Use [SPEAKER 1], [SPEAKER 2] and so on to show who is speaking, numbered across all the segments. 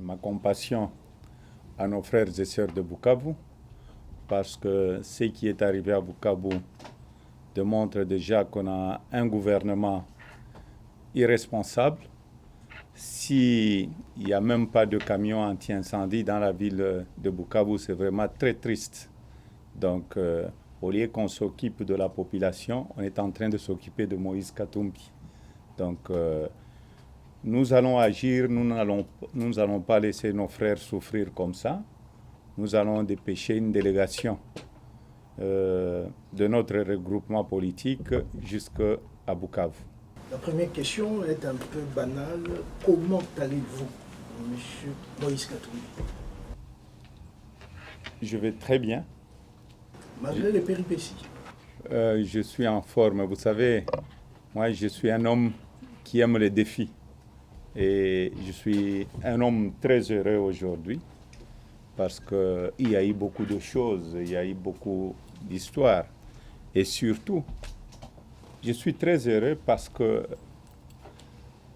[SPEAKER 1] ma compassion à nos frères et sœurs de Bukavu, parce que ce qui est arrivé à Bukavu démontre déjà qu'on a un gouvernement irresponsable. S'il n'y a même pas de camion anti-incendie dans la ville de Bukavu, c'est vraiment très triste. Donc, au lieu qu'on s'occupe de la population, on est en train de s'occuper de Moïse Katumbi. Donc, nous allons agir, nous n'allons pas laisser nos frères souffrir comme ça. Nous allons dépêcher une délégation de notre regroupement politique jusqu'à Bukavu.
[SPEAKER 2] La première question est un peu banale. Comment allez-vous, M. Moïse Katumbi?
[SPEAKER 1] Je vais très bien.
[SPEAKER 2] Malgré les péripéties.
[SPEAKER 1] Je suis en forme. Vous savez, moi, je suis un homme qui aime les défis. Et je suis un homme très heureux aujourd'hui parce qu'il y a eu beaucoup de choses, il y a eu beaucoup d'histoires. Et surtout, je suis très heureux parce que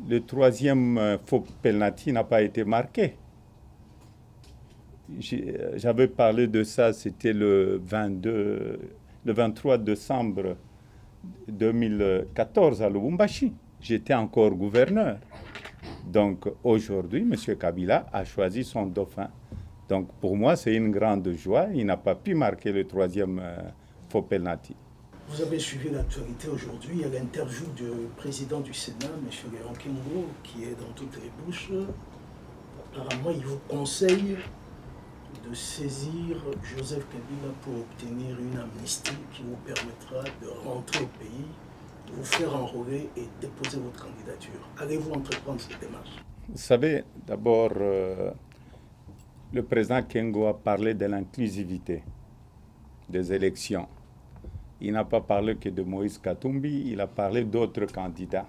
[SPEAKER 1] le troisième faux penalty n'a pas été marqué. J'avais parlé de ça, c'était le 23 décembre 2014 à Lubumbashi. J'étais encore gouverneur. Donc aujourd'hui, M. Kabila a choisi son dauphin. Donc pour moi, c'est une grande joie. Il n'a pas pu marquer le troisième faux penalty.
[SPEAKER 2] Vous avez suivi l'actualité aujourd'hui. Il y a l'interview du président du Sénat, M. Léon Kimbo, qui est dans toutes les bouches. Apparemment, il vous conseille de saisir Joseph Kabila pour obtenir une amnistie qui vous permettra de rentrer au pays, vous faire enrôler et déposer votre candidature. Allez-vous entreprendre cette démarche?
[SPEAKER 1] Vous savez, d'abord, le président Kengo a parlé de l'inclusivité des élections. Il n'a pas parlé que de Moïse Katumbi, il a parlé d'autres candidats.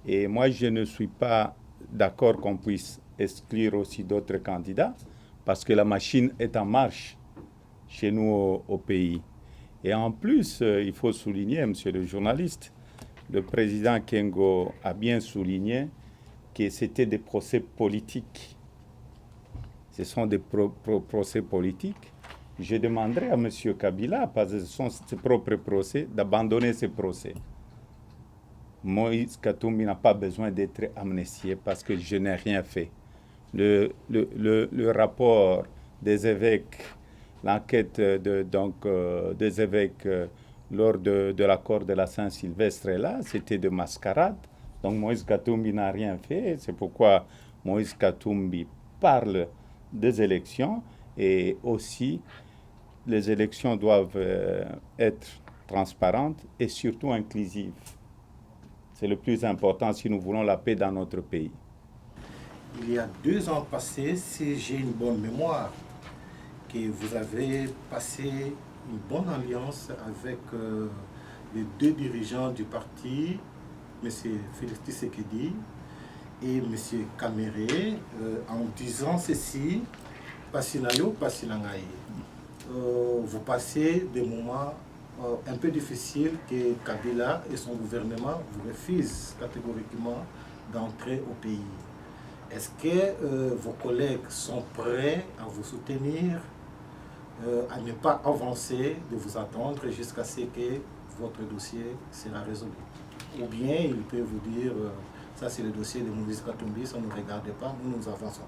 [SPEAKER 1] Et moi, je ne suis pas d'accord qu'on puisse exclure aussi d'autres candidats parce que la machine est en marche chez nous au pays. Et en plus, il faut souligner, monsieur le journaliste, le président Kengo a bien souligné que c'était des procès politiques. Ce sont des procès politiques. Je demanderai à M. Kabila, parce que ce sont ses propres procès, d'abandonner ces procès. Moïse Katumbi n'a pas besoin d'être amnistié parce que je n'ai rien fait. Le rapport des évêques, l'enquête des évêques lors de l'accord de la Saint-Sylvestre est là, c'était de mascarade. Donc Moïse Katumbi n'a rien fait. C'est pourquoi Moïse Katumbi parle des élections et aussi les élections doivent être transparentes et surtout inclusives. C'est le plus important si nous voulons la paix dans notre pays.
[SPEAKER 3] Il y a 2 ans passés, si j'ai une bonne mémoire, que vous avez passé une bonne alliance avec les 2 dirigeants du parti, M. Félix Tshisekedi et M. Kamere, en disant ceci, Passinayo, Passinangaï. Vous passez des moments un peu difficiles que Kabila et son gouvernement vous refusent catégoriquement d'entrer au pays. Est-ce que vos collègues sont prêts à vous soutenir, à ne pas avancer, de vous attendre jusqu'à ce que votre dossier sera résolu? Ou bien ils peuvent vous dire, ça c'est le dossier de Moïse Katumbi, ça ne nous regarde pas, nous avançons.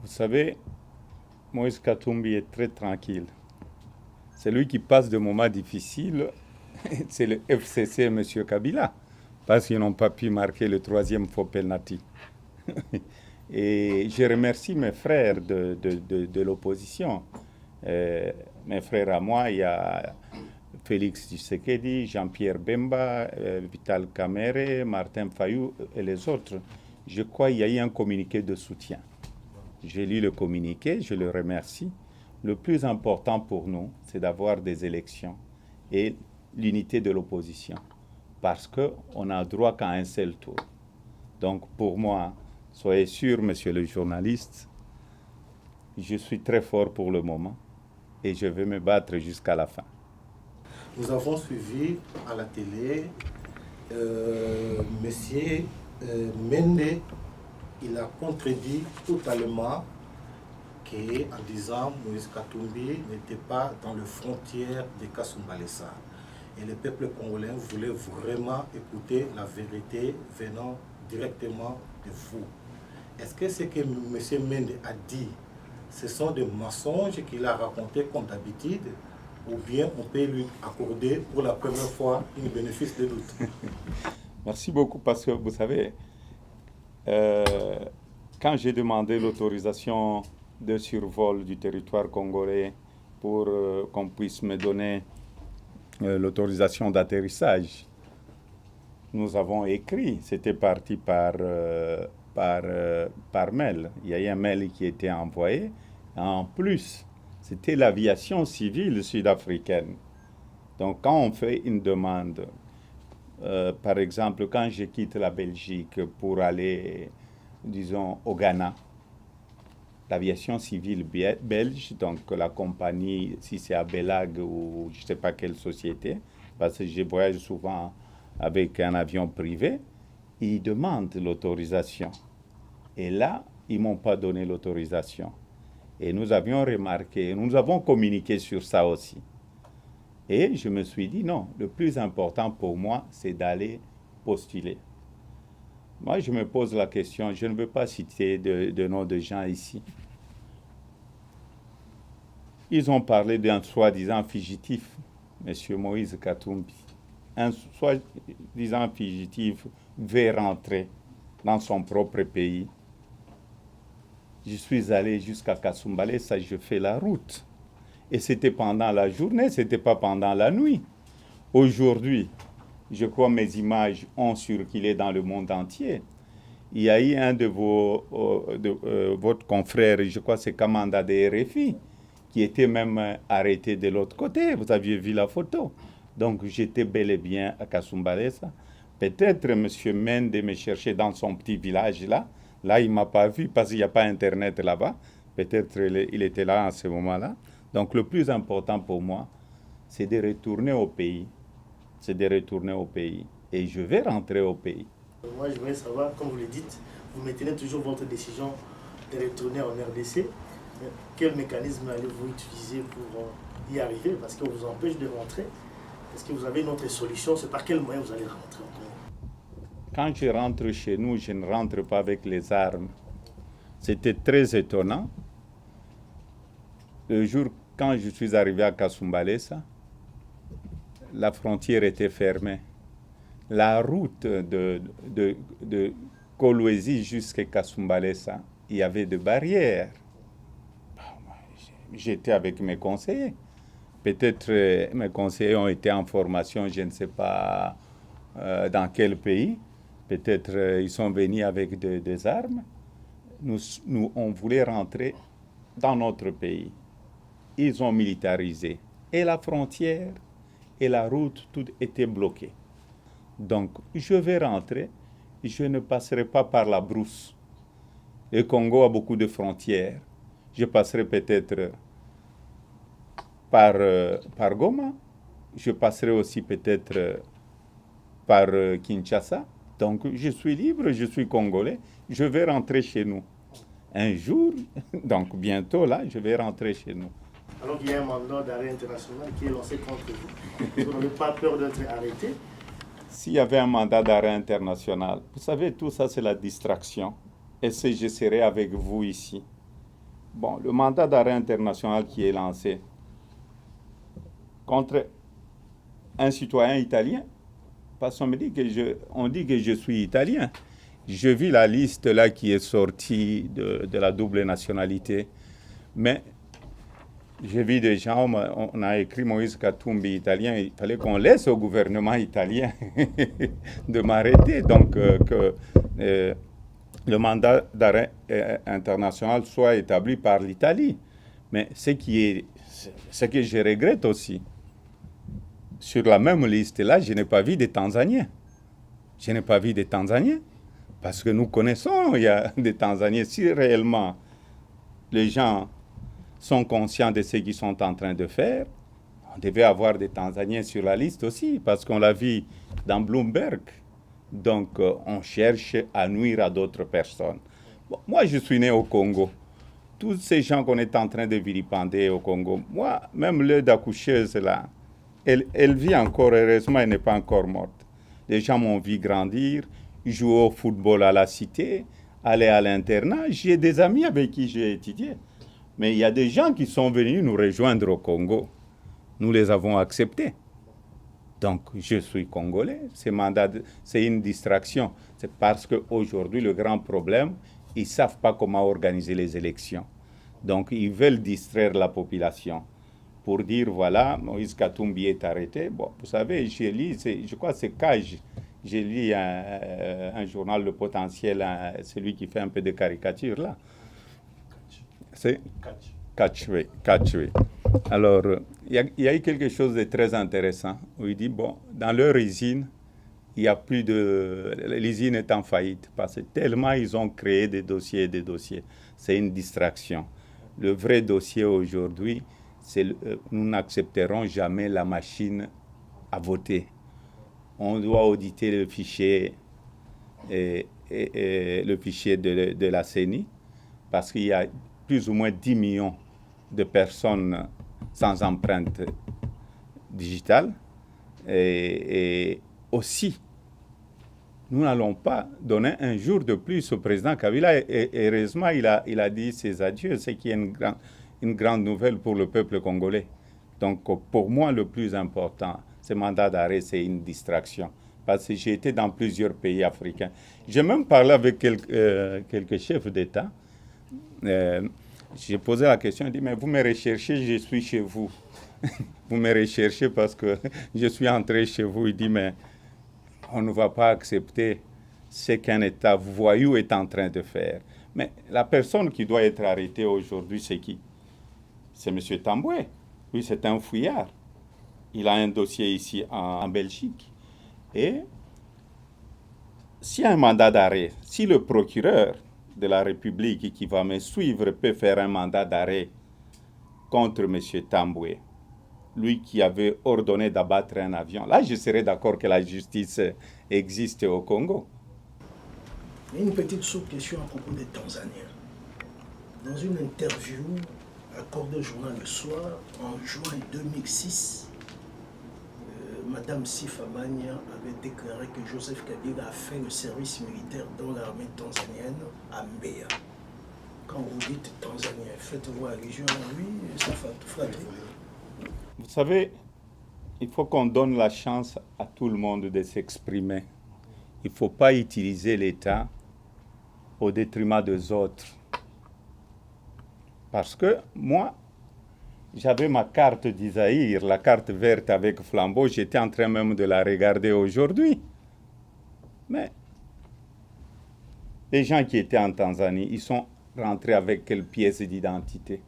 [SPEAKER 1] Vous savez, Moïse Katumbi est très tranquille. C'est lui qui passe de moments difficiles, c'est le FCC M. Kabila, parce qu'ils n'ont pas pu marquer le troisième faux penalty. Et je remercie mes frères de l'opposition. Mes frères à moi, il y a Félix Tshisekedi, Jean-Pierre Bemba, Vital Kamerhe, Martin Fayou et les autres. Je crois qu'il y a eu un communiqué de soutien. J'ai lu le communiqué, je le remercie. Le plus important pour nous, c'est d'avoir des élections et l'unité de l'opposition. Parce qu'on n'a droit qu'à un seul tour. Donc pour moi, soyez sûr, monsieur le journaliste, je suis très fort pour le moment et je vais me battre jusqu'à la fin.
[SPEAKER 3] Nous avons suivi à la télé monsieur Mende il a contredit totalement en disant que Moïse Katumbi n'était pas dans les frontières de Kasumbalesa. Et le peuple congolais voulait vraiment écouter la vérité venant directement de vous. Est-ce que ce que M. Mende a dit, ce sont des mensonges qu'il a racontés comme d'habitude, ou bien on peut lui accorder pour la première fois un bénéfice de doute?
[SPEAKER 1] Merci beaucoup, parce que vous savez, quand j'ai demandé l'autorisation de survol du territoire congolais pour qu'on puisse me donner l'autorisation d'atterrissage, nous avons écrit, c'était parti par mail. Il y a eu un mail qui a été envoyé. En plus, c'était l'aviation civile sud-africaine. Donc, quand on fait une demande, par exemple, quand je quitte la Belgique pour aller, disons, au Ghana, l'aviation civile belge, donc la compagnie, si c'est Abelag ou je ne sais pas quelle société, parce que je voyage souvent avec un avion privé, ils demandent l'autorisation. Et là, ils ne m'ont pas donné l'autorisation. Et nous avions remarqué, nous avons communiqué sur ça aussi. Et je me suis dit, non, le plus important pour moi, c'est d'aller postuler. Moi, je me pose la question, je ne veux pas citer de nom de gens ici. Ils ont parlé d'un soi-disant fugitif, M. Moïse Katumbi. Un soi-disant fugitif veut rentrer dans son propre pays. Je suis allé jusqu'à Kasumbalesa, je fais la route. Et c'était pendant la journée, ce n'était pas pendant la nuit. Aujourd'hui, je crois que mes images ont circulé dans le monde entier. Il y a eu un de votre confrère, je crois que c'est Kamanda de RFI, qui était même arrêté de l'autre côté. Vous aviez vu la photo. Donc j'étais bel et bien à Kasumbalesa. Peut-être M. Mende me cherchait dans son petit village là. Là, il ne m'a pas vu parce qu'il n'y a pas Internet là-bas. Peut-être il était là en ce moment-là. Donc le plus important pour moi, c'est de retourner au pays. C'est de retourner au pays. Et je vais rentrer au pays.
[SPEAKER 2] Moi, je voudrais savoir, comme vous le dites, vous maintenez toujours votre décision de retourner en RDC. Quel mécanisme allez-vous utiliser pour y arriver? Parce qu'on vous empêche de rentrer. Est-ce que vous avez une autre solution? C'est par quel moyen vous allez rentrer en Congo?
[SPEAKER 1] Quand je rentre chez nous, je ne rentre pas avec les armes. C'était très étonnant. Le jour quand je suis arrivé à Kasumbalesa, la frontière était fermée. La route de Kolwezi jusqu'à Kasumbalesa, il y avait des barrières. J'étais avec mes conseillers. Peut-être mes conseillers ont été en formation, je ne sais pas dans quel pays. Peut-être ils sont venus avec des armes. Nous, on voulait rentrer dans notre pays. Ils ont militarisé. Et la frontière et la route, tout était bloqué. Donc, je vais rentrer. Je ne passerai pas par la brousse. Le Congo a beaucoup de frontières. Je passerai peut-être par Goma. Je passerai aussi peut-être par Kinshasa. Donc, je suis libre, je suis congolais. Je vais rentrer chez nous. Un jour, donc bientôt là, je vais rentrer chez nous.
[SPEAKER 2] Alors qu'il y a un mandat d'arrêt international qui est lancé contre vous. Vous n'avez pas peur d'être arrêté?
[SPEAKER 1] S'il y avait un mandat d'arrêt international, vous savez, tout ça, c'est la distraction. Et si je serais avec vous ici. Bon, le mandat d'arrêt international qui est lancé contre un citoyen italien, parce qu'on me dit on dit que je suis italien. Je vis la liste là qui est sortie de la double nationalité. Mais j'ai vu des gens, on a écrit Moïse Katumbi italien, il fallait qu'on laisse au gouvernement italien de m'arrêter. Donc, que le mandat d'arrêt international soit établi par l'Italie. Mais ce que je regrette aussi, sur la même liste-là, je n'ai pas vu des Tanzaniens. Je n'ai pas vu des Tanzaniens. Parce que nous connaissons, il y a des Tanzaniens. Si réellement les gens sont conscients de ce qu'ils sont en train de faire, on devait avoir des Tanzaniens sur la liste aussi, parce qu'on l'a vu dans Bloomberg. Donc, on cherche à nuire à d'autres personnes. Bon, moi, je suis né au Congo. Tous ces gens qu'on est en train de vilipender au Congo, moi, même l'œil d'accoucheuse, là, elle vit encore, heureusement, elle n'est pas encore morte. Les gens m'ont vu grandir, jouer au football à la cité, aller à l'internat. J'ai des amis avec qui j'ai étudié. Mais il y a des gens qui sont venus nous rejoindre au Congo. Nous les avons acceptés. Donc, je suis congolais. C'est une distraction. C'est parce qu'aujourd'hui, le grand problème, ils ne savent pas comment organiser les élections. Donc, ils veulent distraire la population pour dire, voilà, Moïse Katumbi est arrêté. Bon, vous savez, j'ai lu, je crois que c'est Cage. J'ai lu un journal, Le Potentiel, celui qui fait un peu de caricature, là. C'est Catch, oui. Alors, il y a eu quelque chose de très intéressant où il dit, bon, dans leur usine, il y a plus de... L'usine est en faillite parce que tellement ils ont créé des dossiers et des dossiers. C'est une distraction. Le vrai dossier aujourd'hui, c'est nous n'accepterons jamais la machine à voter. On doit auditer le fichier, le fichier de la CENI parce qu'il y a plus ou moins 10 millions de personnes sans empreinte digitale. Et aussi, nous n'allons pas donner un jour de plus au président Kabila. Et heureusement, il a dit ses adieux, ce qui est une grande nouvelle pour le peuple congolais. Donc, pour moi, le plus important, ce mandat d'arrêt, c'est une distraction. Parce que j'ai été dans plusieurs pays africains. J'ai même parlé avec quelques chefs d'État. J'ai posé la question, il dit, mais vous me recherchez, je suis chez vous. Vous me recherchez parce que je suis entré chez vous. Il dit, mais on ne va pas accepter ce qu'un État voyou est en train de faire. Mais la personne qui doit être arrêtée aujourd'hui, c'est qui? C'est M. Tamboué. Lui, c'est un fouillard. Il a un dossier ici en Belgique. Et s'il y a un mandat d'arrêt, si le procureur de la République qui va me suivre peut faire un mandat d'arrêt contre M. Tamboué, lui qui avait ordonné d'abattre un avion, là, je serais d'accord que la justice existe au Congo.
[SPEAKER 2] Une petite sous-question à propos des Tanzaniens. Dans une interview accordée au journal Le Soir, en juin 2006, Madame Sifa Magna avait déclaré que Joseph Kabila a fait le service militaire dans l'armée tanzanienne à Mbeya. Quand vous dites Tanzanien, faites-vous allusion à lui, ça flatte.
[SPEAKER 1] Vous savez, il faut qu'on donne la chance à tout le monde de s'exprimer. Il ne faut pas utiliser l'État au détriment des autres. Parce que moi, j'avais ma carte d'Isaïr, la carte verte avec flambeau, j'étais en train même de la regarder aujourd'hui. Mais les gens qui étaient en Tanzanie, ils sont rentrés avec quelle pièce d'identité?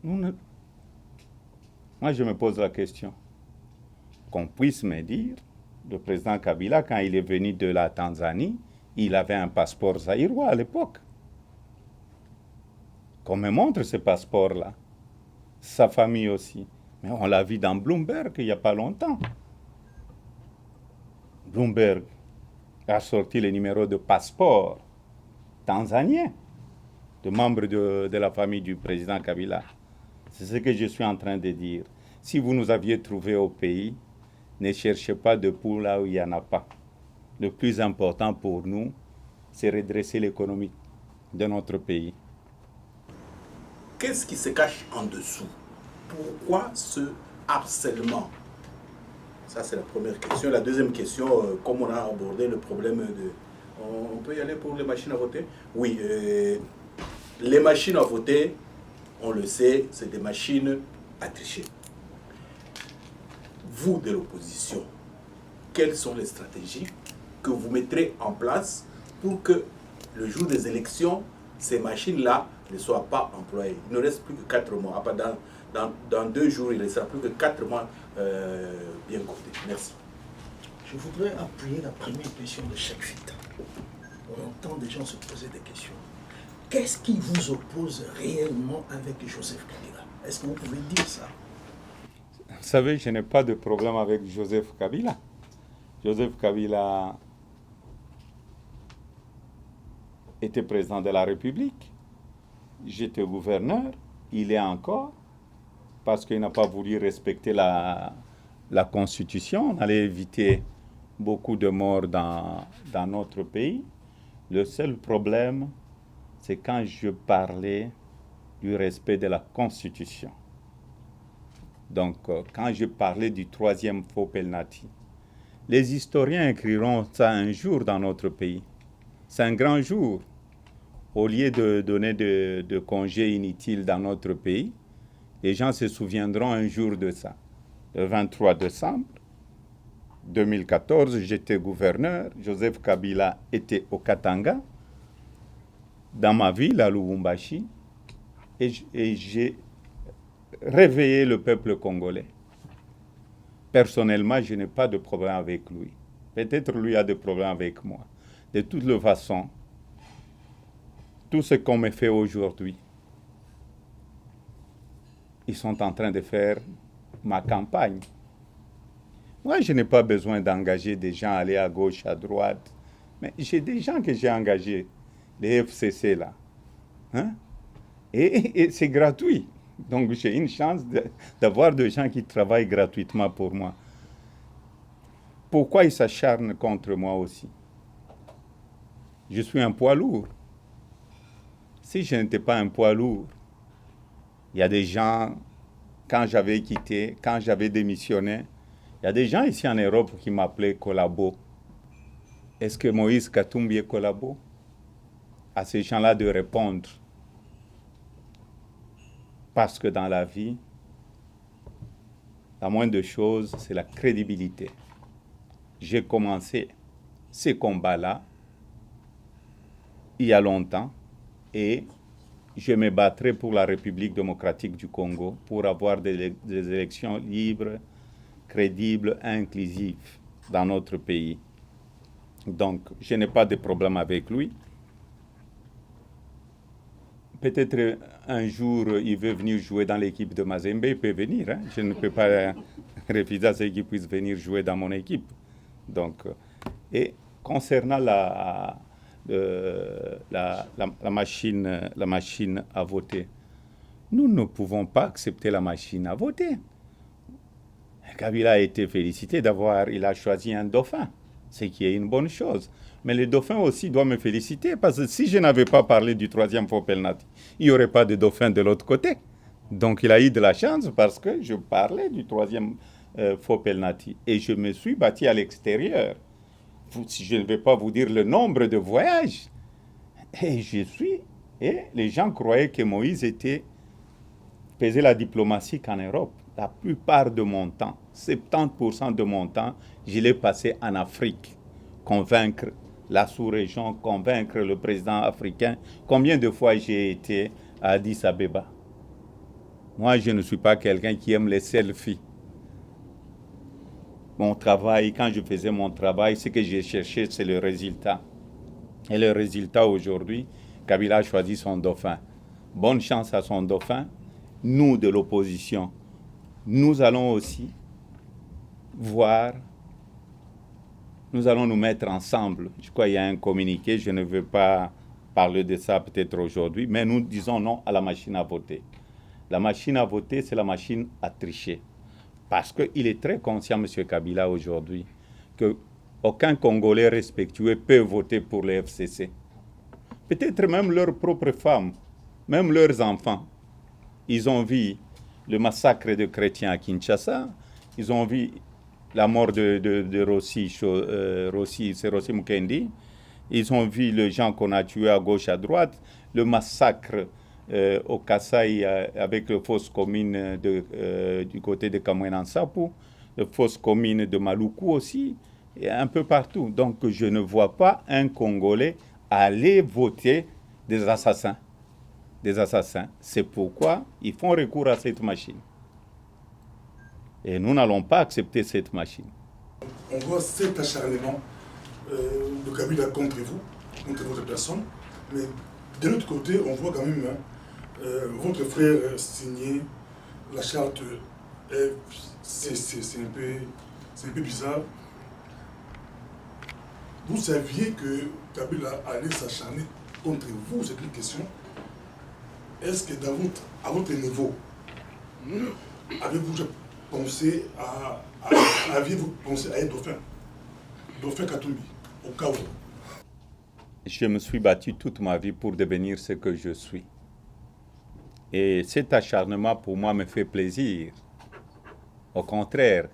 [SPEAKER 1] Moi, je me pose la question. Qu'on puisse me dire, le président Kabila, quand il est venu de la Tanzanie, il avait un passeport zaïrois à l'époque. Qu'on me montre ce passeport-là. Sa famille aussi. Mais on l'a vu dans Bloomberg il n'y a pas longtemps. Bloomberg a sorti le numéro de passeport tanzanien de membres de la famille du président Kabila. C'est ce que je suis en train de dire. Si vous nous aviez trouvé au pays, ne cherchez pas de poux là où il n'y en a pas. Le plus important pour nous, c'est redresser l'économie de notre pays.
[SPEAKER 4] Qu'est-ce qui se cache en dessous? Pourquoi ce harcèlement? Ça, c'est la première question. La deuxième question, comme on a abordé le problème de... On peut y aller pour les machines à voter? Oui, les machines à voter, on le sait, c'est des machines à tricher. Vous, de l'opposition, quelles sont les stratégies que vous mettrez en place pour que le jour des élections, ces machines-là ne soient pas employées? Il ne reste plus que 4 mois. Dans 2 jours, il ne restera plus que 4 mois bien comptés. Merci.
[SPEAKER 2] Je voudrais appuyer la première question de chaque fita. On entend des gens se poser des questions. Qu'est-ce qui vous oppose réellement avec Joseph Kabila? Est-ce que vous pouvez dire ça?
[SPEAKER 1] Vous savez, je n'ai pas de problème avec Joseph Kabila. Joseph Kabila était président de la République, j'étais gouverneur, il est encore, parce qu'il n'a pas voulu respecter la Constitution. On allait éviter beaucoup de morts dans notre pays. Le seul problème, c'est quand je parlais du respect de la Constitution. Donc, quand je parlais du troisième faux penalty, les historiens écriront ça un jour dans notre pays. C'est un grand jour. Au lieu de donner de congés inutiles dans notre pays, les gens se souviendront un jour de ça. Le 23 décembre 2014, j'étais gouverneur. Joseph Kabila était au Katanga, dans ma ville, à Lubumbashi, et j'ai réveillé le peuple congolais. Personnellement, je n'ai pas de problème avec lui. Peut-être lui a des problèmes avec moi. De toutes les façons, tout ce qu'on me fait aujourd'hui, ils sont en train de faire ma campagne. Moi, je n'ai pas besoin d'engager des gens à aller à gauche, à droite. Mais j'ai des gens que j'ai engagés, les FCC là. Hein? Et c'est gratuit. Donc j'ai une chance d'avoir des gens qui travaillent gratuitement pour moi. Pourquoi ils s'acharnent contre moi aussi? Je suis un poids lourd. Si je n'étais pas un poids lourd, il y a des gens, quand j'avais quitté, quand j'avais démissionné, il y a des gens ici en Europe qui m'appelaient collabo. Est-ce que Moïse Katumbi est collabo? À ces gens-là de répondre. Parce que dans la vie, la moindre chose, c'est la crédibilité. J'ai commencé ces combats-là il y a longtemps et je me battrai pour la République démocratique du Congo pour avoir des élections libres, crédibles, inclusives dans notre pays. Donc, je n'ai pas de problème avec lui. Peut-être un jour, il veut venir jouer dans l'équipe de Mazembe, il peut venir. Hein? Je ne peux pas refuser à ce qu'il puisse venir jouer dans mon équipe. Donc, et concernant la machine à voter, nous ne pouvons pas accepter la machine à voter. Kabila a été félicité il a choisi un dauphin, ce qui est une bonne chose. Mais le dauphin aussi doit me féliciter, parce que si je n'avais pas parlé du troisième faux penalty, il n'y aurait pas de dauphin de l'autre côté. Donc il a eu de la chance parce que je parlais du troisième faux penalty. Et je me suis battu à l'extérieur. Je ne vais pas vous dire le nombre de voyages. Et les gens croyaient que Moïse faisait la diplomatie qu'en Europe. La plupart de mon temps, 70% de mon temps, je l'ai passé en Afrique. Convaincre la sous-région, convaincre le président africain. Combien de fois j'ai été à Addis Abeba? Moi, je ne suis pas quelqu'un qui aime les selfies. Mon travail, quand je faisais mon travail, ce que j'ai cherché, c'est le résultat. Et le résultat aujourd'hui, Kabila a choisi son dauphin. Bonne chance à son dauphin. Nous, de l'opposition, nous allons aussi voir. Nous allons nous mettre ensemble. Je crois qu'il y a un communiqué, je ne veux pas parler de ça peut-être aujourd'hui, mais nous disons non à la machine à voter. La machine à voter, c'est la machine à tricher. Parce qu'il est très conscient, M. Kabila, aujourd'hui, qu'aucun Congolais respectueux peut voter pour les FCC. Peut-être même leurs propres femmes, même leurs enfants. Ils ont vu le massacre de chrétiens à Kinshasa, ils ont vu la mort de Rossi, c'est Rossi Mukendi. Ils ont vu les gens qu'on a tués à gauche, à droite. Le massacre au Kasaï avec les fosses communes du côté de Kamwena Nsapu, les fosses communes de Maluku aussi, et un peu partout. Donc je ne vois pas un Congolais aller voter des assassins. Des assassins. C'est pourquoi ils font recours à cette machine. Et nous n'allons pas accepter cette machine.
[SPEAKER 5] On voit cet acharnement de Kabila contre vous, contre votre personne, mais de l'autre côté, on voit quand même votre frère signer la charte c'est un peu bizarre. Vous saviez que Kabila allait s'acharner contre vous, c'est une question. Est-ce que à votre niveau, avez-vous pensé aviez-vous pensé à être dauphin Katumbi, au cas où?
[SPEAKER 1] Je me suis battu toute ma vie pour devenir ce que je suis. Et cet acharnement pour moi me fait plaisir. Au contraire,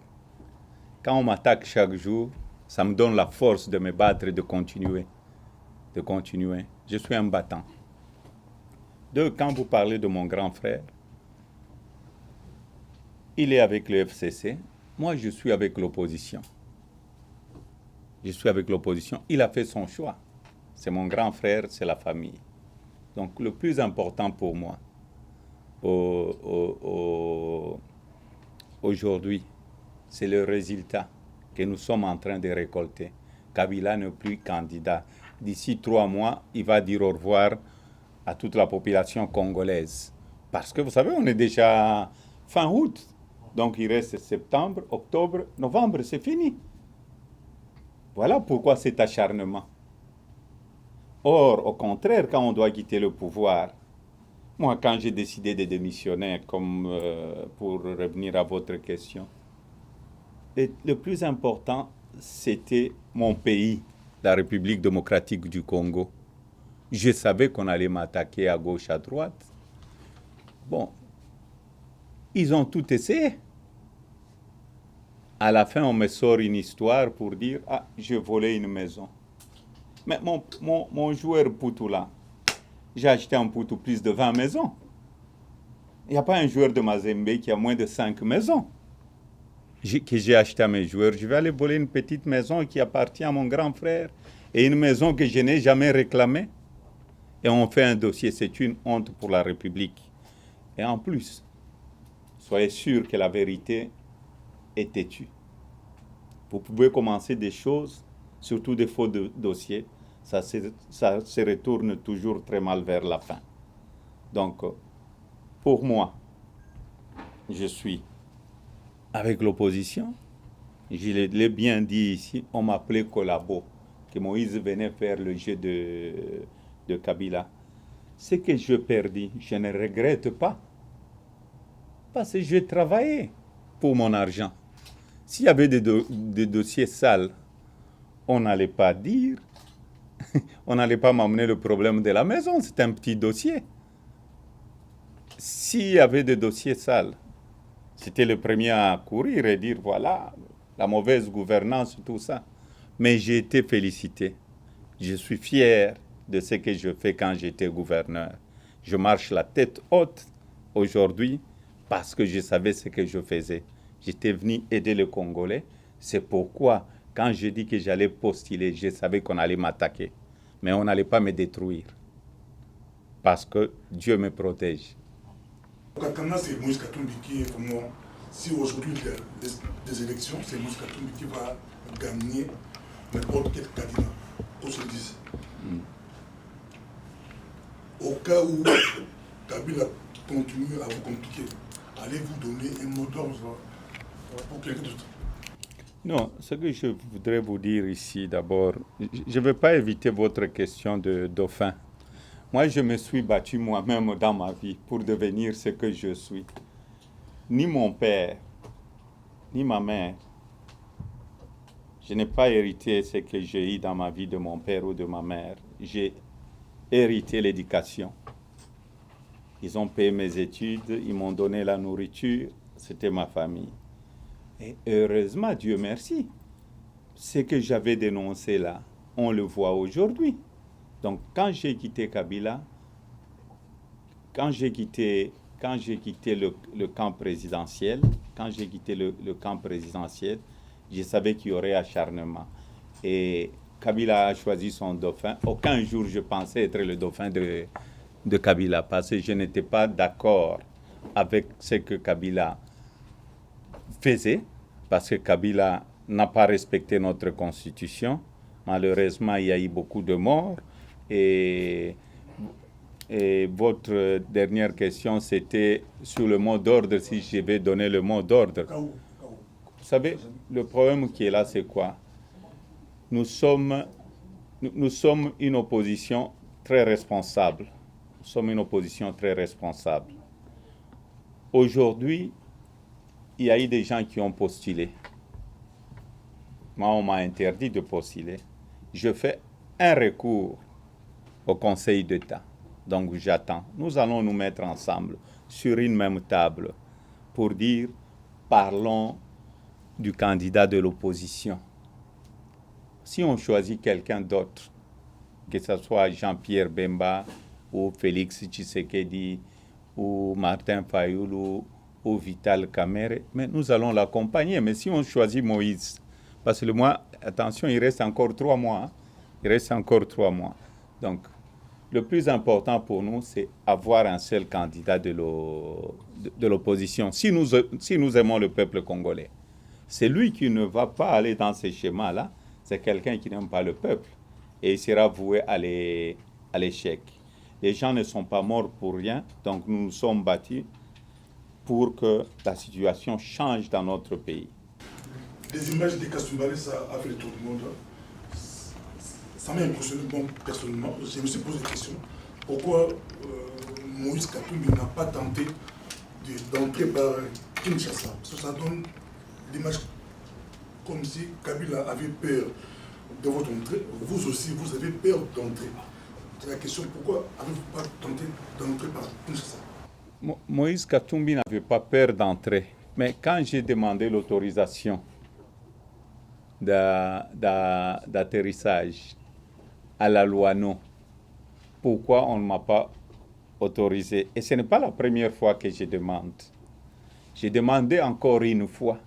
[SPEAKER 1] quand on m'attaque chaque jour, ça me donne la force de me battre et de continuer. Je suis un battant. Deux, quand vous parlez de mon grand frère, il est avec le FCC, moi je suis avec l'opposition. Il a fait son choix. C'est mon grand frère, c'est la famille. Donc le plus important pour moi, aujourd'hui, c'est le résultat que nous sommes en train de récolter. Kabila n'est plus candidat. D'ici 3 mois, il va dire au revoir à toute la population congolaise. Parce que vous savez, on est déjà fin août. Donc il reste septembre, octobre, novembre, c'est fini. Voilà pourquoi cet acharnement. Or, au contraire, quand on doit quitter le pouvoir, moi, quand j'ai décidé de démissionner, comme pour revenir à votre question, le plus important, c'était mon pays, la République démocratique du Congo. Je savais qu'on allait m'attaquer à gauche, à droite. Bon, ils ont tout essayé. À la fin, on me sort une histoire pour dire « Ah, j'ai volé une maison ». Mais mon joueur Poutou là, j'ai acheté un Poutou plus de 20 maisons. Il n'y a pas un joueur de Mazembe qui a moins de 5 maisons que j'ai acheté à mes joueurs. Je vais aller voler une petite maison qui appartient à mon grand frère et une maison que je n'ai jamais réclamée. Et on fait un dossier. C'est une honte pour la République. Et en plus, soyez sûr que la vérité est têtue. Vous pouvez commencer des choses, surtout des faux dossiers, ça se retourne toujours très mal vers la fin. Donc, pour moi, je suis avec l'opposition. Je l'ai bien dit ici, on m'appelait collabo, que Moïse venait faire le jeu de Kabila. Ce que je perdis, je ne regrette pas, parce que j'ai travaillé pour mon argent. S'il y avait des dossiers sales, on n'allait pas dire, on n'allait pas m'amener le problème de la maison, c'est un petit dossier. S'il y avait des dossiers sales, c'était le premier à courir et dire voilà, la mauvaise gouvernance, tout ça. Mais j'ai été félicité. Je suis fier de ce que je fais quand j'étais gouverneur. Je marche la tête haute aujourd'hui parce que je savais ce que je faisais. J'étais venu aider les Congolais. C'est pourquoi, quand j'ai dit que j'allais postuler, je savais qu'on allait m'attaquer. Mais on n'allait pas me détruire. Parce que Dieu me protège.
[SPEAKER 5] Quand c'est Moïse Katumbi qui est vraiment... Si aujourd'hui il y a des élections, c'est Moïse Katumbi qui va gagner n'importe quel candidat, qu'on se dise. Au cas où Kabila continue à vous compliquer, allez-vous donner un mot d'ordre pour quelqu'un d'autre?
[SPEAKER 1] Non, ce que je voudrais vous dire ici d'abord, je ne vais pas éviter votre question de dauphin. Moi, je me suis battu moi-même dans ma vie pour devenir ce que je suis. Ni mon père, ni ma mère, je n'ai pas hérité ce que j'ai eu dans ma vie de mon père ou de ma mère. J'ai hérité l'éducation. Ils ont payé mes études, ils m'ont donné la nourriture, c'était ma famille. Et heureusement, Dieu merci, ce que j'avais dénoncé là, on le voit aujourd'hui. Donc, quand j'ai quitté Kabila, quand j'ai quitté le camp présidentiel, je savais qu'il y aurait acharnement. Et Kabila a choisi son dauphin. Aucun jour je pensais être le dauphin de Kabila, parce que je n'étais pas d'accord avec ce que Kabila faisait, parce que Kabila n'a pas respecté notre constitution. Malheureusement, il y a eu beaucoup de morts. Et votre dernière question, c'était sur le mot d'ordre, si je vais donner le mot d'ordre. Vous savez, le problème qui est là, c'est quoi? Nous sommes une opposition très responsable. Nous sommes une opposition très responsable. Aujourd'hui, il y a eu des gens qui ont postulé. Moi, on m'a interdit de postuler. Je fais un recours au Conseil d'État. Donc, j'attends. Nous allons nous mettre ensemble sur une même table pour dire, parlons du candidat de l'opposition. Si on choisit quelqu'un d'autre, que ce soit Jean-Pierre Bemba ou Félix Tshisekedi ou Martin Fayulu ou Vital Kamerhe, mais nous allons l'accompagner. Mais si on choisit Moïse, parce que le mois, attention, il reste encore 3 mois. Hein? Il reste encore 3 mois. Donc, le plus important pour nous, c'est avoir un seul candidat de l'opposition. Si nous aimons le peuple congolais, c'est lui qui ne va pas aller dans ces schémas-là, c'est quelqu'un qui n'aime pas le peuple. Et il sera voué à l'échec. Les gens ne sont pas morts pour rien, donc nous nous sommes battus pour que la situation change dans notre pays.
[SPEAKER 5] Les images des Kasumbalé, ça a fait le tour du monde. Ça m'a impressionné, bon, personnellement. Je me suis posé la question, pourquoi Moïse Katumbi n'a pas tenté d'entrer par Kinshasa? Parce que ça donne l'image comme si Kabila avait peur de votre entrée. Vous aussi, vous avez peur d'entrer. C'est la question, pourquoi avez-vous pas tenté d'entrer par Kinshasa?
[SPEAKER 1] Moïse Katumbi n'avait pas peur d'entrer. Mais quand j'ai demandé l'autorisation d'atterrissage à la Louano, pourquoi on ne m'a pas autorisé? Et ce n'est pas la première fois que je demande. J'ai demandé encore une fois.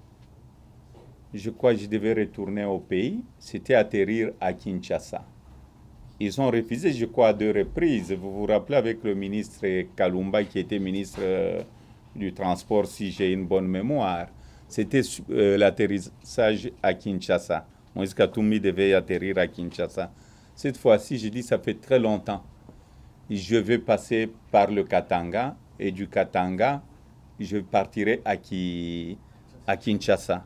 [SPEAKER 1] Je crois que je devais retourner au pays. C'était atterrir à Kinshasa. Ils ont refusé, je crois, à 2 reprises. Vous vous rappelez avec le ministre Kalumba, qui était ministre du Transport, si j'ai une bonne mémoire. C'était l'atterrissage à Kinshasa. Moïse Katumbi devait atterrir à Kinshasa. Cette fois-ci, je dis, ça fait très longtemps. Je vais passer par le Katanga, et du Katanga, je partirai à Kinshasa.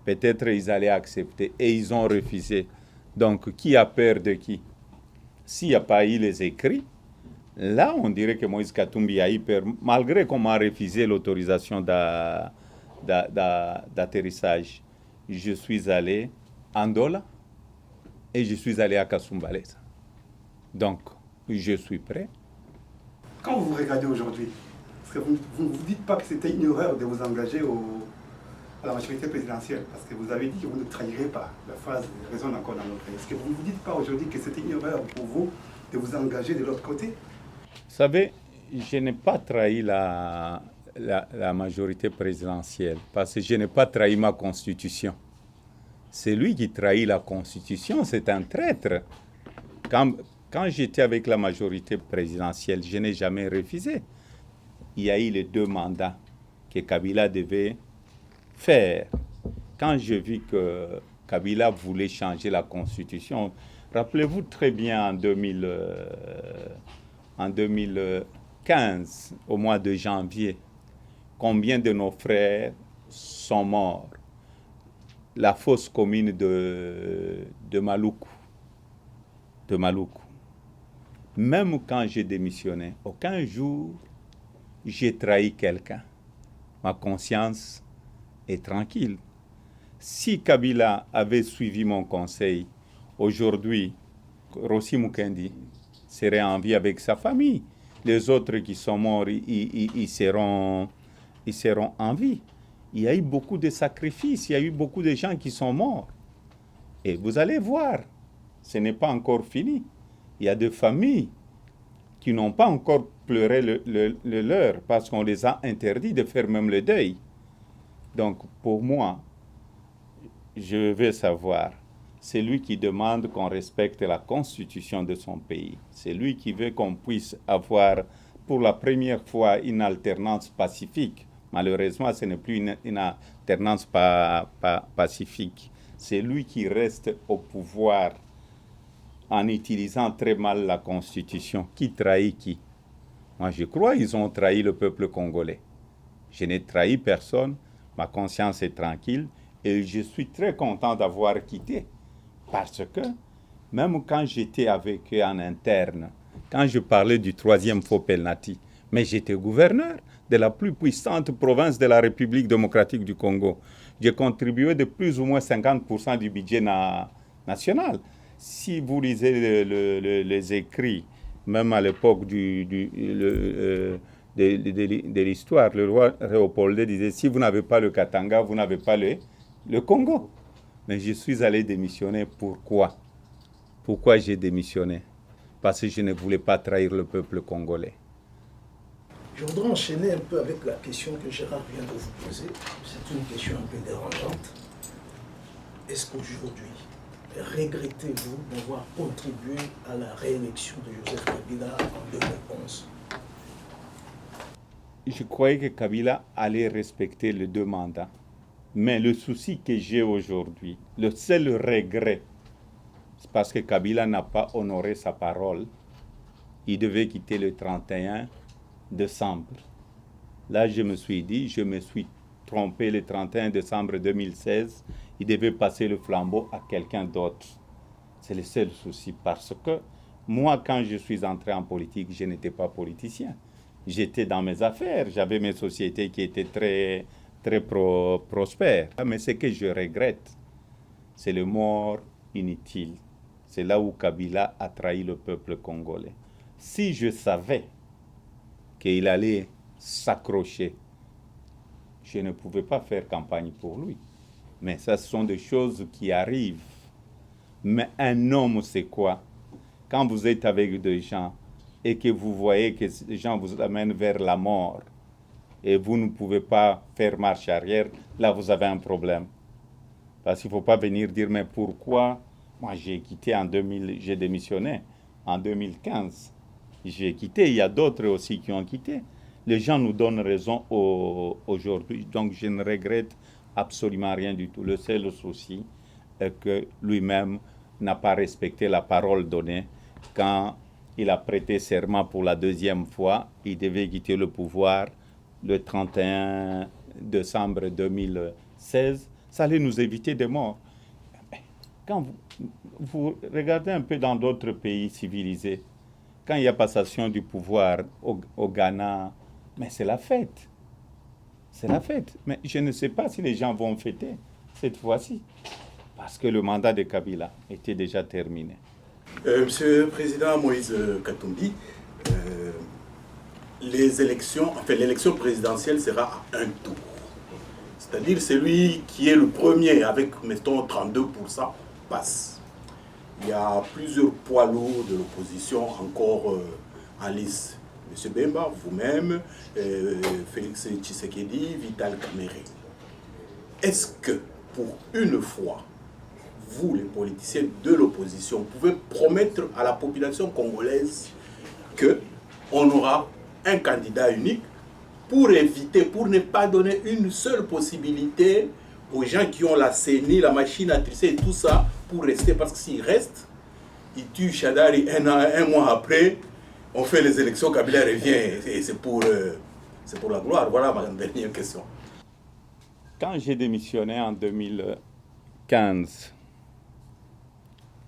[SPEAKER 1] Peut-être ils allaient accepter, et ils ont refusé. Donc, qui a peur de qui? S'il n'y a pas eu les écrits, là, on dirait que Moïse Katumbi a eu peur, malgré qu'on m'a refusé l'autorisation d'atterrissage. Je suis allé à Ndola et je suis allé à Kasumbalé. Donc, je suis prêt.
[SPEAKER 6] Quand vous regardez aujourd'hui, est-ce que vous ne vous dites pas que c'était une erreur de vous engager à la majorité présidentielle? Parce que vous avez dit que vous ne trahirez pas. La phrase résonne encore dans notre pays. Est-ce que vous ne vous dites pas aujourd'hui que c'était une erreur pour vous de vous engager de l'autre côté?
[SPEAKER 1] Vous savez, je n'ai pas trahi la majorité présidentielle parce que je n'ai pas trahi ma constitution. C'est lui qui trahit la constitution, c'est un traître. Quand j'étais avec la majorité présidentielle, je n'ai jamais refusé. Il y a eu les 2 mandats que Kabila devait faire. Quand je vis que Kabila voulait changer la constitution, rappelez-vous très bien en 2015, au mois de janvier, combien de nos frères sont morts. La fosse commune de Maluku. Même quand j'ai démissionné, aucun jour j'ai trahi quelqu'un. Ma conscience est tranquille. Si Kabila avait suivi mon conseil, aujourd'hui, Rossi Mukendi serait en vie avec sa famille. Les autres qui sont morts, ils seront en vie. Il y a eu beaucoup de sacrifices, il y a eu beaucoup de gens qui sont morts. Et vous allez voir, ce n'est pas encore fini. Il y a des familles qui n'ont pas encore pleuré le leur parce qu'on les a interdits de faire même le deuil. Donc pour moi, je veux savoir, c'est lui qui demande qu'on respecte la constitution de son pays. C'est lui qui veut qu'on puisse avoir pour la première fois une alternance pacifique. Malheureusement, ce n'est plus une alternance pacifique. C'est lui qui reste au pouvoir en utilisant très mal la Constitution. Qui trahit qui? Moi, je crois qu'ils ont trahi le peuple congolais. Je n'ai trahi personne. Ma conscience est tranquille. Et je suis très content d'avoir quitté. Parce que même quand j'étais avec eux en interne, quand je parlais du troisième faux penalty. Mais j'étais gouverneur de la plus puissante province de la République démocratique du Congo. J'ai contribué de plus ou moins 50% du budget national. Si vous lisez les écrits, même à l'époque de l'histoire, le roi Léopold disait, si vous n'avez pas le Katanga, vous n'avez pas le Congo. Mais je suis allé démissionner. Pourquoi? Pourquoi j'ai démissionné? Parce que je ne voulais pas trahir le peuple congolais.
[SPEAKER 2] Je voudrais enchaîner un peu avec la question que Gérard vient de vous poser. C'est une question un peu dérangeante. Est-ce qu'aujourd'hui, regrettez-vous d'avoir contribué à la réélection de Joseph Kabila en 2011?
[SPEAKER 1] Je croyais que Kabila allait respecter les 2 mandats. Mais le souci que j'ai aujourd'hui, le seul regret, c'est parce que Kabila n'a pas honoré sa parole. Il devait quitter le 31 décembre. Là, je me suis trompé le 31 décembre 2016. Il devait passer le flambeau à quelqu'un d'autre. C'est le seul souci parce que moi, quand je suis entré en politique, je n'étais pas politicien. J'étais dans mes affaires. J'avais mes sociétés qui étaient très prospères. Mais ce que je regrette, c'est le mort inutile. C'est là où Kabila a trahi le peuple congolais. Si je savais qu'il allait s'accrocher, je ne pouvais pas faire campagne pour lui. Mais ça, ce sont des choses qui arrivent. Mais un homme, c'est quoi? Quand vous êtes avec des gens et que vous voyez que ces gens vous amènent vers la mort et vous ne pouvez pas faire marche arrière, là, vous avez un problème. Parce qu'il ne faut pas venir dire, mais pourquoi? Moi, j'ai démissionné en 2015. J'ai quitté, il y a d'autres aussi qui ont quitté. Les gens nous donnent raison aujourd'hui, donc je ne regrette absolument rien du tout. Le seul souci est que lui-même n'a pas respecté la parole donnée. Quand il a prêté serment pour la 2e fois, il devait quitter le pouvoir le 31 décembre 2016. Ça allait nous éviter des morts. Quand vous regardez un peu dans d'autres pays civilisés, quand il y a passation du pouvoir au Ghana, mais c'est la fête. C'est la fête. Mais je ne sais pas si les gens vont fêter cette fois-ci, parce que le mandat de Kabila était déjà terminé.
[SPEAKER 4] Monsieur le Président Moïse Katumbi, l'élection présidentielle sera à un tour. C'est-à-dire celui qui est le premier avec, mettons, 32% passe. Il y a plusieurs poids lourds de l'opposition encore en lice. Monsieur Bemba, vous-même, Félix Tshisekedi, Vital Kamerhe. Est-ce que, pour une fois, vous, les politiciens de l'opposition, pouvez promettre à la population congolaise qu'on aura un candidat unique pour éviter, pour ne pas donner une seule possibilité aux gens qui ont la CENI, la machine à trisser et tout ça, pour rester, parce que s'ils restent, ils tuent Chadari un mois après, on fait les élections, Kabila revient, et c'est pour la gloire. Voilà ma dernière question.
[SPEAKER 1] Quand j'ai démissionné en 2015,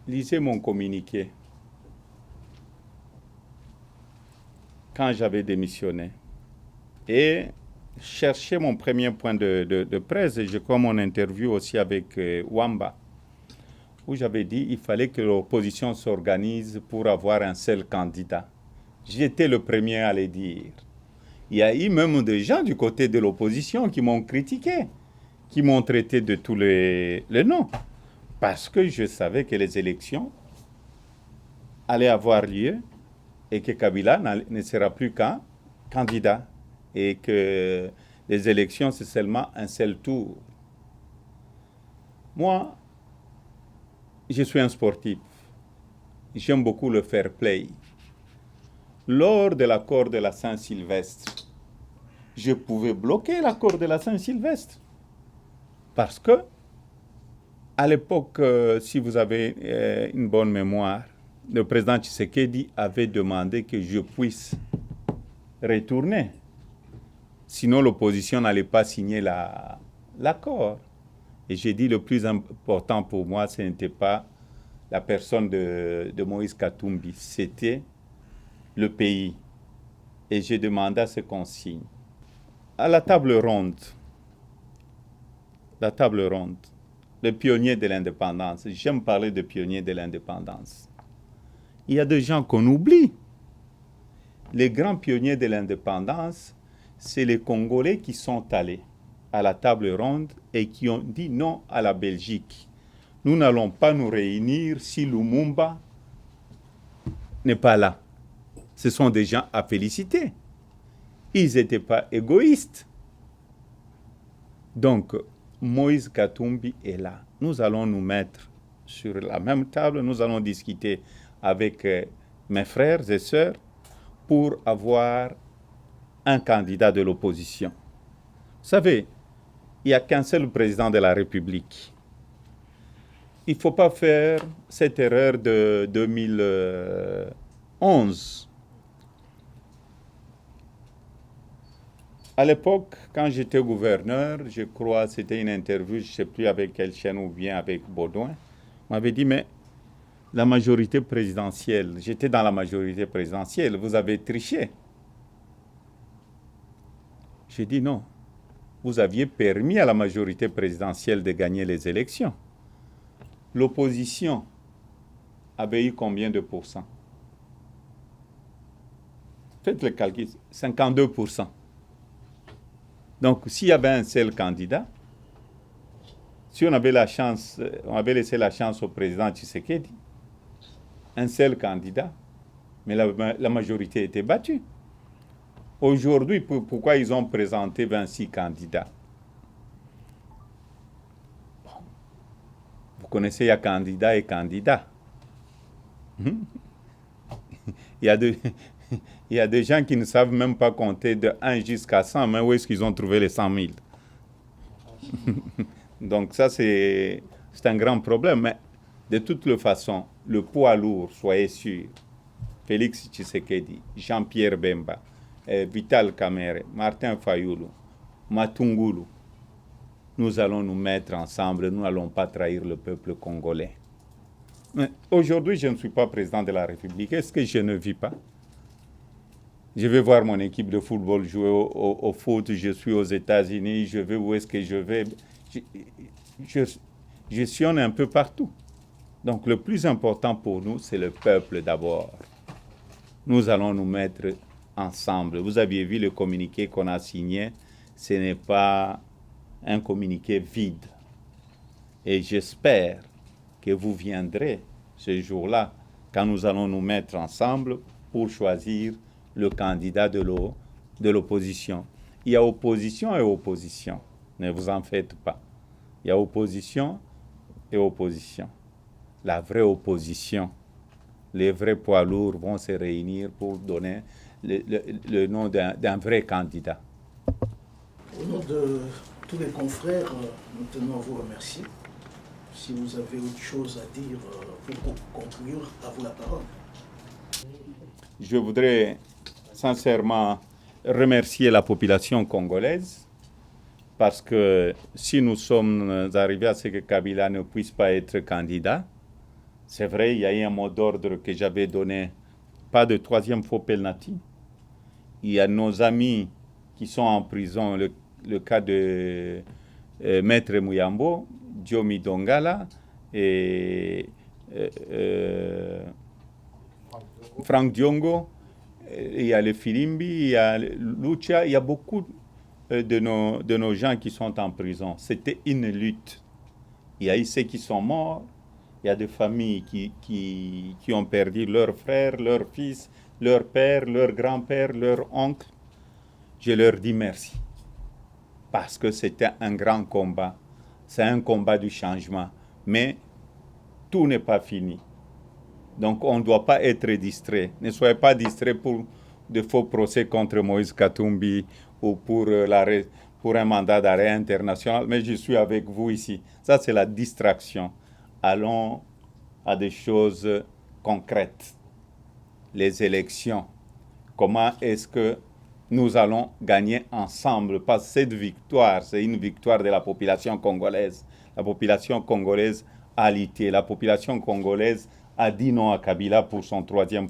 [SPEAKER 1] lisez mon communiqué. Quand j'avais démissionné, et cherchez mon premier point de presse, et je crois mon interview aussi avec Wamba, où j'avais dit qu'il fallait que l'opposition s'organise pour avoir un seul candidat. J'étais le premier à le dire. Il y a eu même des gens du côté de l'opposition qui m'ont critiqué, qui m'ont traité de tous les noms, parce que je savais que les élections allaient avoir lieu et que Kabila ne sera plus qu'un candidat et que les élections, c'est seulement un seul tour. Moi, je suis un sportif. J'aime beaucoup le fair play. Lors de l'accord de la Saint-Sylvestre, je pouvais bloquer l'accord de la Saint-Sylvestre. Parce que, à l'époque, si vous avez une bonne mémoire, le président Tshisekedi avait demandé que je puisse retourner. Sinon, l'opposition n'allait pas signer l'accord. Et j'ai dit le plus important pour moi, ce n'était pas la personne de Moïse Katumbi, c'était le pays. Et j'ai demandé à ce qu'on signe. À la table ronde, le pionnier de l'indépendance, j'aime parler de pionnier de l'indépendance. Il y a des gens qu'on oublie. Les grands pionniers de l'indépendance, c'est les Congolais qui sont allés à la table ronde et qui ont dit non à la Belgique. Nous n'allons pas nous réunir si Lumumba n'est pas là. Ce sont des gens à féliciter. Ils n'étaient pas égoïstes. Donc, Moïse Katumbi est là. Nous allons nous mettre sur la même table, nous allons discuter avec mes frères et sœurs pour avoir un candidat de l'opposition. Vous savez, il n'y a qu'un seul président de la République. Il ne faut pas faire cette erreur de 2011. À l'époque, quand j'étais gouverneur, je crois, c'était une interview, je ne sais plus avec quelle chaîne ou bien avec Baudouin, on m'avait dit, mais la majorité présidentielle, j'étais dans la majorité présidentielle, vous avez triché. J'ai dit non, vous aviez permis à la majorité présidentielle de gagner les élections. L'opposition avait eu combien de pourcents? Faites le calcul, 52%. Donc, s'il y avait un seul candidat, si on avait la chance, on avait laissé la chance au président Tshisekedi, un seul candidat, mais la majorité était battue. Aujourd'hui, pourquoi ils ont présenté 26 candidats? Bon. Vous connaissez, il y a candidat et candidat. Il y a des gens qui ne savent même pas compter de 1 jusqu'à 100, mais où est-ce qu'ils ont trouvé les 100 000? Donc ça, c'est un grand problème. Mais de toutes les façons, le poids lourd, soyez sûrs, Félix Tshisekedi, Jean-Pierre Bemba, Vital Kamerhe, Martin Fayulu, Matungulu, nous allons nous mettre ensemble, nous n'allons pas trahir le peuple congolais. Mais aujourd'hui, je ne suis pas président de la République. Est-ce que je ne vis pas? Je vais voir mon équipe de football jouer au foot, je suis aux États-Unis, je vais où est-ce que je vais. Je sillonne un peu partout. Donc le plus important pour nous, c'est le peuple d'abord. Nous allons nous mettre ensemble. Vous aviez vu le communiqué qu'on a signé, ce n'est pas un communiqué vide. Et j'espère que vous viendrez ce jour-là, quand nous allons nous mettre ensemble pour choisir le candidat de l'opposition. Il y a opposition et opposition. Ne vous en faites pas. Il y a opposition et opposition. La vraie opposition, les vrais poids lourds vont se réunir pour donner le nom d'un vrai candidat.
[SPEAKER 2] Au nom de tous les confrères, nous tenons à vous remercier. Si vous avez autre chose à dire pour conclure, à vous la parole.
[SPEAKER 1] Je voudrais sincèrement remercier la population congolaise parce que si nous sommes arrivés à ce que Kabila ne puisse pas être candidat, c'est vrai, il y a eu un mot d'ordre que j'avais donné, pas de troisième faux penalty. Il y a nos amis qui sont en prison, le cas de Maître Muyambo, Diomi Dongala et Franck Diongo, il y a le Filimbi, il y a Lucha, il y a beaucoup de nos gens qui sont en prison. C'était une lutte. Il y a eu ceux qui sont morts, il y a des familles qui ont perdu leurs frères, leurs fils, leur père, leur grand-père, leur oncle. Je leur dis merci. Parce que c'était un grand combat. C'est un combat du changement. Mais tout n'est pas fini. Donc on ne doit pas être distrait. Ne soyez pas distrait pour de faux procès contre Moïse Katumbi ou pour un mandat d'arrêt international. Mais je suis avec vous ici. Ça, c'est la distraction. Allons à des choses concrètes. Les élections. Comment est-ce que nous allons gagner ensemble? Parce que cette victoire, c'est une victoire de la population congolaise. La population congolaise a lutté. La population congolaise a dit non à Kabila pour son troisième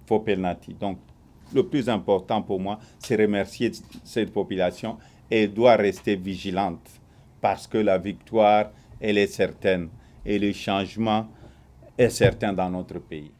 [SPEAKER 1] faux penalty. Donc, le plus important pour moi, c'est remercier cette population et elle doit rester vigilante parce que la victoire, elle est certaine et le changement est certain dans notre pays.